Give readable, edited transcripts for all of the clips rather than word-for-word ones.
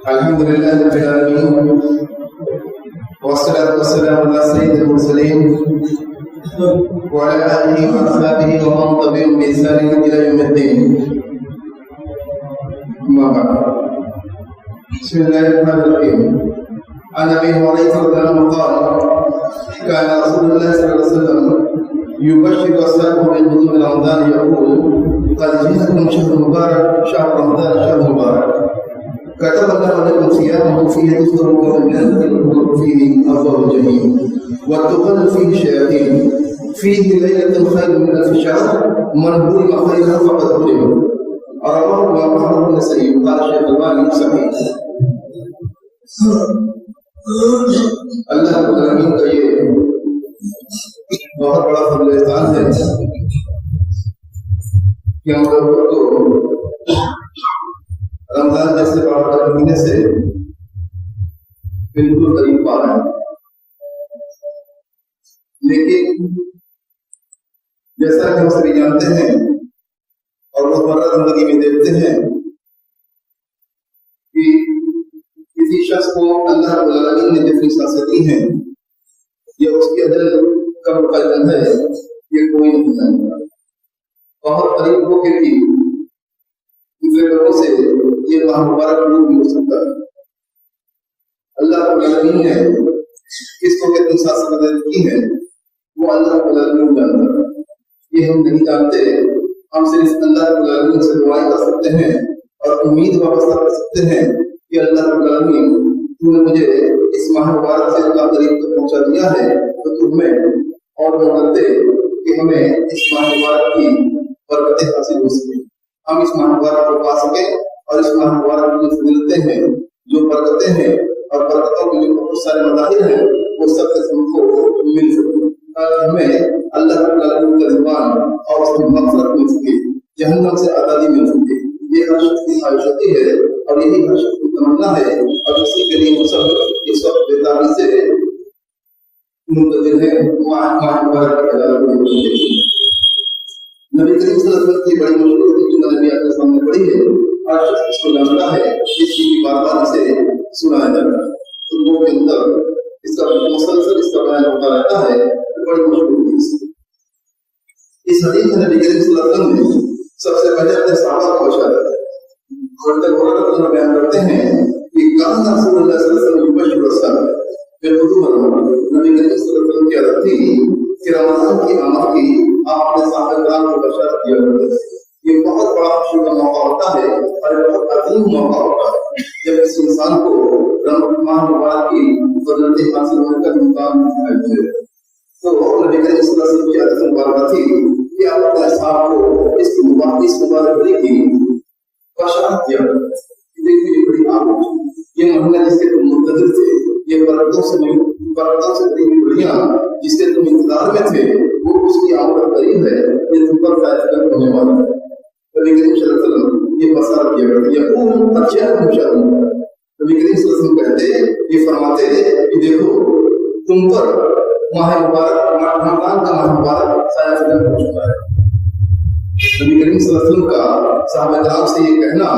الحمد لله رب العالمين والصلاة والسلام على سيد المرسلين وعلى آله وأصحابه ومن تبعهم بإحسان إلى يوم الدين. أما بعد. بسم الله الرحمن الرحيم. عن أبي هريرة رضي الله عنه قال: كان رسول الله صلى الله عليه وسلم يبشر أصحابه بغدو رمضان يقول: قد جاءكم شهر مبارك، شهر رمضان شهر مبارك، كتب الله عليكم صيامه فيه تفطرون ومن تدخلون فيه أبواب الجحيم وتقل فيه الشياطين، فيه ليلة خير من ألف شهر، من ظلم خيرا فقد ظلم. رواه محمد بن سعيد. قال الشيخ الألباني صحيح. اللہ رب العالمین کا یہ بہت بڑا فضل احسان ہے کہ ہم لوگوں کو رمضان جیسے بابرکت مہینے سے بالکل قریب پا رہے ہیں. لیکن جیسا کہ ہم سبھی جانتے ہیں اور روزمرہ زندگی میں دیکھتے ہیں کہ کسی شخص کو اللہ رب العالمین نے جتنی سانسیں دی ہیں یہ اس کے اندر کم مقدم ہے، یہ کوئی نہیں جانتا. بہت قریب ہو کے بھی دوسرے لوگوں سے یہ ماہ مبارک دور بھی ہو سکتا ہے. اللہ رب العالمین نے کس کو کتنی سانسیں مدد کی ہے وہ اللہ رب العالمین جانتا ہے. یہ ہم نہیں جانتے. ہم صرف اللہ رب العالمین سے دعائیں کر سکتے ہیں اور امید وابستہ کر سکتے ہیں کہ اللہ رب العالمین تو نے مجھے اس ماہ مبارک سے اللہ قریب تک پہنچا دیا ہے تو تمہیں اور مدد دے کہ ہمیں اس ماہ مبارک کی برکتیں حاصل ہو سکیں، ہم اس ماہ مبارک کو پا سکیں اور اس ماہ مبارک کی جو فضیلتیں ہیں، جو برکتیں ہیں اور برکتوں کے جو بہت سارے مظاہر ہیں وہ سب کے ہم کو مل سکیں، تاکہ ہمیں اللہ رب العالمین کا رضوان اور اس کی مغفرت مل سکے، جہنم سے آزادی مل سکے. یہ ہر شخص کی خواہش ہوتی ہے اور یہی ہر شخص کی تمنا ہے اور اسی کے لیے ہم سب اس وقت بیداری سے منتظر ہیں. ماہ مبارک کی عدالت میں نبی کریم صلی اللہ علیہ وسلم کی بڑی مشہور ہے جو نبی آپ کے سامنے پڑھی ہے. ہر شخص اس کو جانتا ہے، اس کی بار بار اسے سنایا جاتا ہے. خطبوں کے اندر اس کا مسلسل اس کا بیان ہوتا رہتا ہے. بڑی مشہور حدیث. اس حدیث میں نبی کریم صلی اللہ علیہ وسلم نے سب سے پہلے اپنے صحابہ کو اشارہ کیا. بیان کرتے ہیں کہ کان رسول اللہ صلی اللہ علیہ وسلم یبشر الصائم بغدو رمضان. نبی کریم صلی اللہ علیہ وسلم کی عادت تھی کہ رمضان کی آمد کی آپ اپنے صحابہ کرام کو بشارت کیا کرتے تھے. یہ بہت بڑا خوشی کا موقع ہوتا ہے اور بہت عظیم موقع ہوتا ہے جب کسی انسان کو رمضان مبارک کی فضیلتیں حاصل ہونے کا امکان دکھائی دے. تو نبی کریم صلی اللہ علیہ وسلم کی عادت مبارکہ تھی کہ آپ اپنے اصحاب کو اس مبارک کی بشارت کیا کرتے تھے. دیکھیے یہ بڑی عام ہے، یہ مہینہ جس کے تم منتظر تھے، یہ برکتوں سے بڑی بڑھیاں جس کے تم انتظار میں تھے، وہ اس کی آمد قریب ہے، یہ تم پر فائدہ ہونے والا ہے. نبی کریم صلی اللہ علیہ وسلم یہ بشارت کیا کرتے. یقول اچھا مشاہد. نبی کریم صلی اللہ علیہ وسلم کہتے، یہ فرماتے کہ دیکھو تم پر ماہ مبارک، رمضان کا ماہ مبارک سایہ فلم ہو چکا ہے. نبی کریم صلی اللہ علیہ وسلم کا صحابہ کرام سے یہ کہنا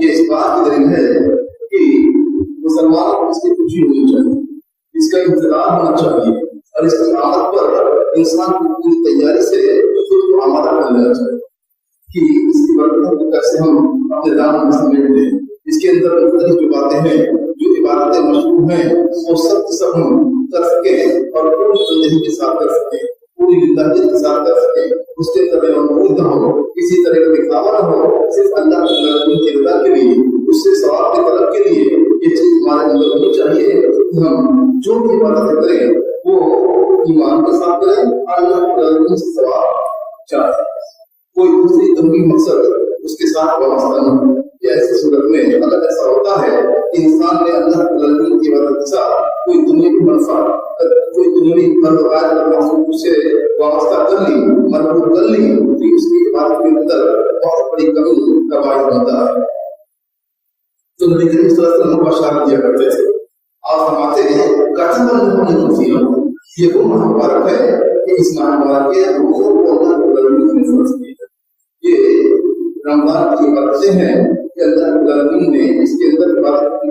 یہ اس بات کی دلیل ہے کہ مسلمانوں کو اس کی خوشی ہونی چاہیے، اس کا انتظار ہونا چاہیے اور اس کی آمد پر انسان کو پوری تیاری سے خود کو آمادہ کر لینا چاہیے کہ اس کی برکتوں کو کیسے ہم اپنے دامن میں سمیٹ لیں. اس کے اندر مختلف جو باتیں ہیں، جو عبادتیں مشروع ہیں، وہ سب ہم کر سکیں اور پوری زندگی کے ساتھ کر سکیں، پوری للہیت کے ساتھ کر سکیں. اس کے اندر محمود نہ ہو، کسی طرح کا دکھاوا نہ ہو، صرف اللہ کی رضا کے لیے، اس سے ثواب کے طلب کے لیے یہ چیز ہمارے اندر ہونی چاہیے کہ ہم جو بھی عبادتیں کریں وہ ایمان کے ساتھ کریں اور اللہ کے سے ثواب چاہیں. کوئی دوسری تنظیم مقصد اس کے ساتھ وابستہ نہ ہو. ایسی صورت میں اگر ایسا ہوتا ہے کہ انسان نے اللہ کی عبادت کے ساتھ کوئی دنیاوی منفعت، کوئی دنیاوی مقصود سے وابستہ کر لی، مربوط کر لی، تو اس کی عبادت کے اندر بہت بڑی کمی کا باعث بنتا ہے. تو نبی کریم صلی اللہ علیہ وسلم بشارت دیا کرتے تھے. آپ فرماتے ہیں یہ وہ ماہ مبارک ہے کہ اس ماہ مبارک کے روزوں کو اللہ نے فرض کیا ہے. یہ رمضان کی برکتیں ہیں کہ اللہ رب العالمین نے اس کے اندر عبادت کی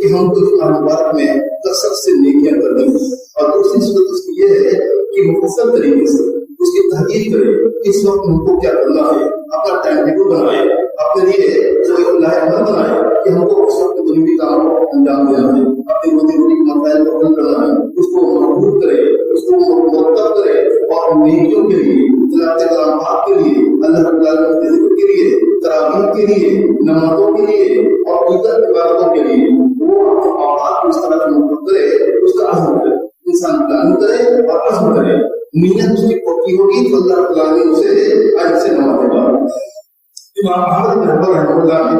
کہ ہم کو اس مبارک میں کثرت سے نیکیاں کرنی ہیں، اور دوسری صورت اس کی یہ ہے کہ مفصل طریقے سے اس کی تحقیق کرے اس وقت ہم کو کیا کرنا ہے، اپنا ٹائم ٹیبل بنائے، اپنے لیے کوئی لاہور بنائے کہ ہم کو اس وقت دنوی کام انجام دینا ہے، اپنی روزی روٹی کے مسائل کو حل کرنا ہے، اس کو مضبوط کرے، اس کو مرتب کرے، اور نیکیوں کے لیے، تلاوت کلامات کے لیے، اللہ رب العالمین کے ذکر کے لیے، تراویح کے لیے، نمازوں کے لیے اور دیگر عبادتوں کے لیے وہ اوقات کو اس طرح سے مرتب کرے، اس کا عزم کرے، انسان پلان کرے اور عزم کرے، نیت اس کی پکی ہوگی تو اللہ رب العالمین اسے اجر سے نوازے گا۔ امام احمد بن حنبل رحمہ اللہ نے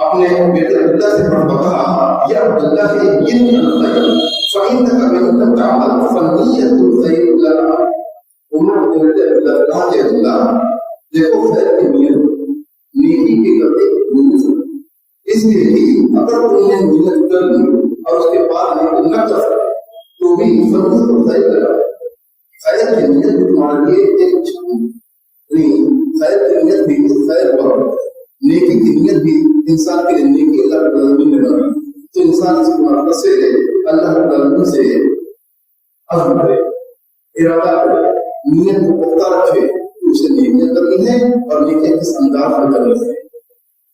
اپنے بیٹے عبداللہ سے کہا، یا عبداللہ انی الخیر فإنک من تعمل فنیۃ الخیر لنا۔ عمر نے بیٹے عبداللہ سے کہا کہ عبداللہ دیکھو خیر کی نیکی کے کرتے نیت، اس لیے کہ اگر تم نے نیت کر لی اور اس کے بعد نیت نہ کر سکے تو بھی فنیۃ الخیر لنا، خیر کی نیت بھی تمہارے لیے ایک نہیں، خیر کی نیت بھی خیر پر نیکی کی نیت بھی انسان کے لیے نیکی اللہ رب العالمین نے بنائی، تو انسان اس مرتبہ سے اللہ رب العالمین سے عزم کرے، ارادہ کرے، نیت کو پختہ رکھے، اسے نیکیاں کرنی ہے اور نیکیاں کس انداز میں کرنی ہے،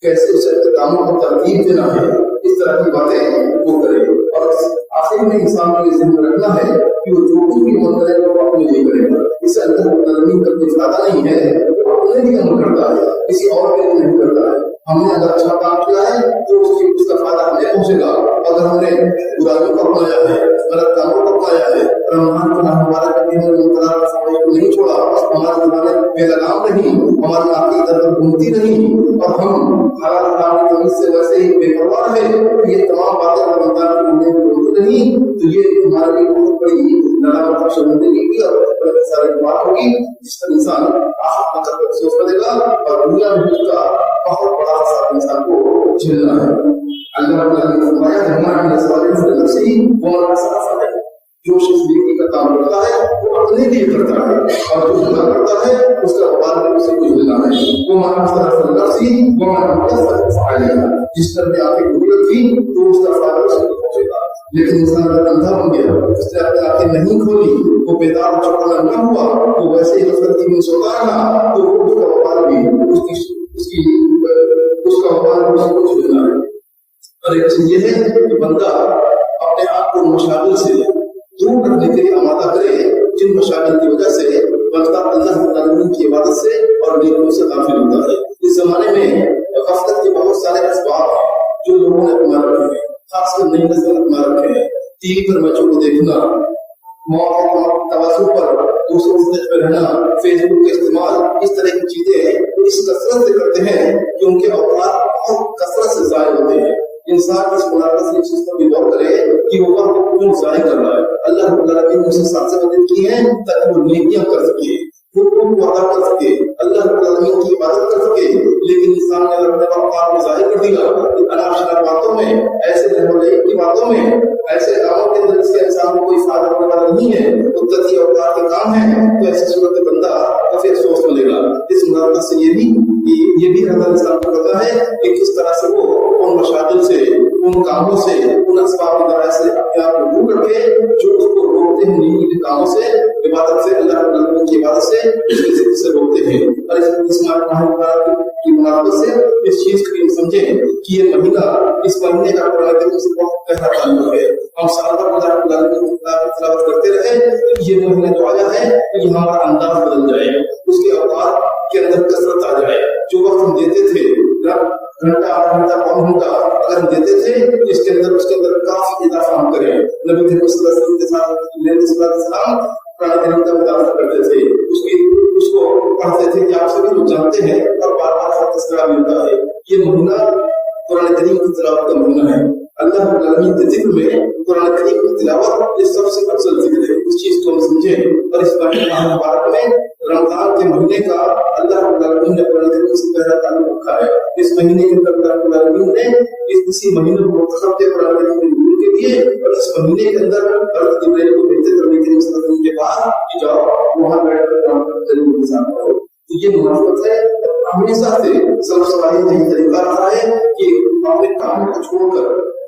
کیسے اسے کاموں کو ترتیب دینا ہے، اس طرح کی باتیں وہ کرے، اور آخر میں انسان کو یہ ذہن میں رکھنا ہے کہ وہ جو کچھ بھی عمل کرے گا وہ اپنے لیے کرے گا، اسے اللہ رب العالمین کا کوئی فائدہ نہیں ہے، وہ اپنے لیے عمل کرتا ہے، کسی اور کے لیے نہیں کرتا ہے۔ ہم نے اگر اچھا کام کیا ہے تو اس کا فائدہ ہمیں پہنچے گا، اگر ہم نے برائیوں کو اپنایا ہے، غلط کاموں کو اپنایا ہے، رمضان کو مبارک کے دن میں کو نہیں چھوڑا، ہمارے زبانیں بے لگام نہیں، ہماری آنکھیں ادھر ادھر گھومتی نہیں، اور ہم حلال حرام کی تمیز سے ویسے ہی بے پرواہ ہے، یہ تمام باتیں رمضان کے مہینے میں ہوتی نہیں، تو یہ ہمارے لیے بہت بڑی ندامت کی شرمندگی کی اور بڑے سارے بات ہوگی، جس پر انسان آخر تک افسوس کرے گا اور دنیا میں اس کا بہت بڑا حساب انسان کو جھیلنا ہے۔ اللہ رب العالمین نے فرمایا کہ ہمارے صالح سے نفسی وہ ہمارا ہے، جو شخص نیکی کا کام کرتا ہے وہ اپنے لیے کرتا ہے، اور جو گناہ کرتا ہے اس کا وبال بھی اسے کو جھیلنا ہے۔ وہ ہمارا صالح نفسی وہ ہمارا فعالیہ، جس طرح کی آپ کی ضرورت تھی تو اس کا فائدہ اسے پہنچے گا، لیکن انسان اگر اندھا بن گیا، اس نے اپنی آنکھیں نہیں کھولی، وہ بیدار چوکنا نہ ہوا، تو ویسے ہی غفلت میں سوتا رہا، تو اس کا وبال بھی اس کا وبال بھی اسے کو جھیلنا ہے۔ اور ایک چیز یہ ہے کہ بندہ اپنے آپ کو مشاغل سے دور رکھنے کے لیے آمادہ کرے، جن مشاغل کی وجہ سے بندہ اللہ العالمین کی عبادت سے اور نیکیوں سے غافل ہوتا ہے۔ اس زمانے میں غفلت کے بہت سارے اسباب ہیں جو لوگوں نے اپنا رکھے ہیں، خاص کر نئی نسل نے اپنا رکھے ہیں۔ ٹی وی پر بچوں کو دیکھنا، تواصل پر دوسروں سے پہ رہنا، فیس بک کا استعمال، اس طرح کی چیزیں اس کثرت سے کرتے ہیں کہ ان کے اوقات بہت کثرت سے ضائع ہوتے ہیں۔ انسان اس ملاقات سے چیز پر بھی غور کرے کہ وہ وقت کیوں ضائع کر رہا ہے۔ اللہ رب العالمین نے اسے ساتھ سے مدد کی ہے تاکہ وہ نیکیاں کر سکے، حکم کو ادا کر سکے، اللہ رب العالمین کی عبادت کر سکے، لیکن انسان نے اگر اپنے اوقات کو ضائع کر دیا اناشرا باتوں میں، ایسے رہنے کی باتوں میں، ایسے کاموں کے اندر جس سے انسان کو کوئی فائدہ ہونے والا نہیں ہے، قدرتی اوقات کے کام ہے، تو ایسی صورت میں بندہ کافی افسوس ملے گا۔ اس ملاقات سے یہ بھی اللہ انسان کو پتا ہے کہ کس طرح سے وہ ان مشاغل سے، ان کاموں سے، ان اسباب کی طرح سے اپنے آپ کو دور رکھے جو اس کو روکتے ہیں نیکی کے کاموں سے، عبادت سے، اللہ رب العالمین کی عبادت سے، اس کے ذکر سے روکتے ہیں۔ اور اس ماہ کی مناسبت سے اس چیز کو یہ سمجھیں کہ یہ مہینہ، اس مہینے کا قرآن کریم سے بہت گہرا تعلق ہے۔ ہم سال بھر اللہ رب العالمین کی تلاوت کرتے رہے، یہ مہینے تو آیا ہے کہ ہمارا انداز بدل جائے، اس کے اوقات کے اندر کثرت آ جائے۔ جو وقت ہم دیتے تھے گھنٹہ، آدھا گھنٹہ، پون گھنٹہ اگر ہم دیتے تھے تو اس کے اندر کافی اضافہ ہم کریں۔ نبی کریم صلی اللہ علیہ وسلم قرآن کریم کا مطالعہ کرتے تھے، اس کو پڑھتے تھے کہ آپ سبھی لوگ جانتے ہیں، اور بار بار کا تذکرہ بھی ہوتا ہے۔ یہ مہینہ قرآن کریم کی تلاوت کا مہینہ ہے۔ اللہ رب العالمین کے ذکر میں قرآن کریم کی تلاوت یہ سب سے افضل ذکر ہے۔ اس چیز کو ہم سمجھیں، اور اس مہینے مبارک میں رمضان کے مہینے کا اللہ رب العالمین نے قرآن کریم سے پہلا تعلق رکھا ہے۔ اس مہینے کے اندر اللہ رب العالمین نے اسی مہینے کو منتخب کیا قرآن کریم کے نزول کے لیے، اور اس مہینے کے اندر حضرت جبرائیل کو بھیجتے کرنے کے لیے کے بعد کہ جاؤ وہاں بیٹھ کر قرآن کریم کے ساتھ پڑھو۔ یہ مناسبت ہے۔ ہمیشہ سے سلف صالحین نے یہ طریقہ رہا ہے کہ اپنے کام کو چھوڑ کر